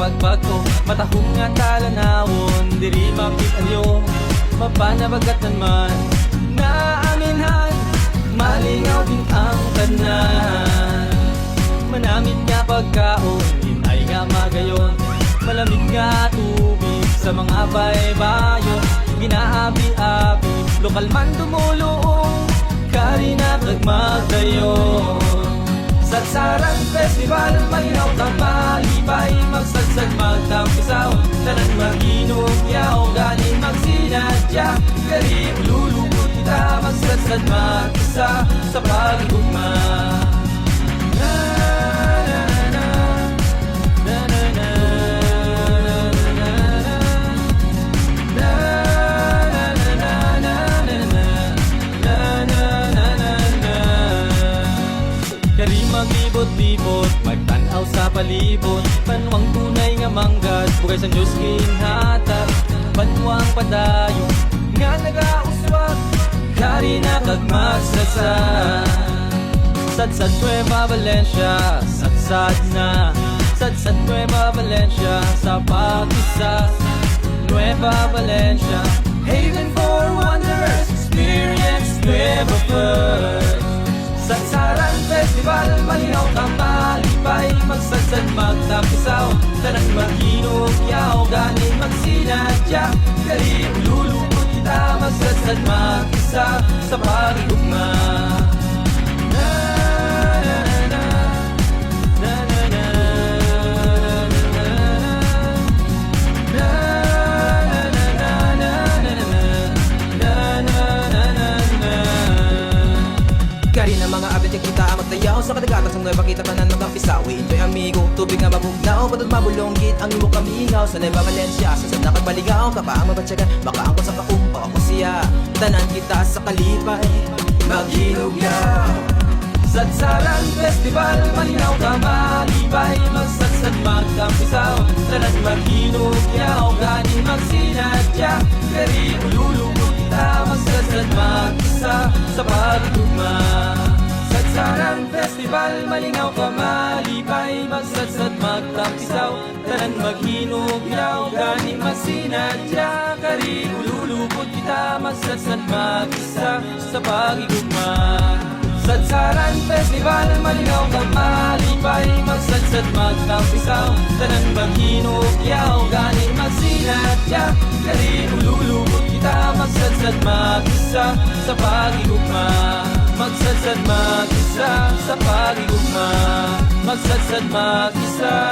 pagbago, matahong nga talanawon, diri makit-alyo, mapanabagat man. Naaminhan, malingaw din ang tanan. Manamit nga pagkaon, hinay nga magayon, malamig nga tubig sa mga baybayon. Ginaabi-abi, lokal man dumuluong, kari na kagmagdayon. Satsarang festival, malinaw kang malibay, magsadsad magtampisaw, tanan maginugyaw, galing magsinadya, kari ululugod kita, magsadsad mag-isa sa pag-ugma. Maglibot-libot, magtanaw sa palibot, panwang tunay nga manggas, bukay sa Diyos kinhatag, panwang padayo nga nagauswag, kari na kagmagsasad. Sadsad Nueva Valencia, sadsad na, sadsad Nueva Valencia, sa pag-isa. Nueva Valencia, haven for wanderers, experience Nueva first. Satsaran Festival, malinaw kang malipay, magsadsad magtampisaw, tanang maginugyaw, galing magsinadya, kari ululugod kita, magsadsad mag-isa sa pag-ugma. Kari na mga abit yung kita magtayaw sa kadagatan sa Nueva kita tanan magkapisawi. Ito'y amigo, tubig nga mabugnaw, patod mabulonggit ang imo kamingaw sa Nueva Valencia. Sa sad na kagbaligaw, kapaang mabatsyagan, baka angkot sa kaumpa ako siya. Tanan kita sa kalipay, maghinugyaw. Satsaran Festival, malinaw ka malibay, magsadsad magtampisaw, tanan maghinugyaw, gani magsinadya, kari ululugod kita, magsadsad mag-isa sa pag-ugma. Satsaran Festival, malinaw ka malibay, magsadsad magtampisaw, tanan maghinugyaw, gani magsinadya, kari ululugod kita, magsadsad mag-isa sa pag-ugma. Satsaran Festival, malinaw kang malibay, magsadsad magtampisaw, tanan maghinugyaw, galing magsinadya, kari ululugod kita, magsadsad mag-isa sa pag-igugma. Magsadsad mag-isa sa pag-igugma, magsadsad mag-isa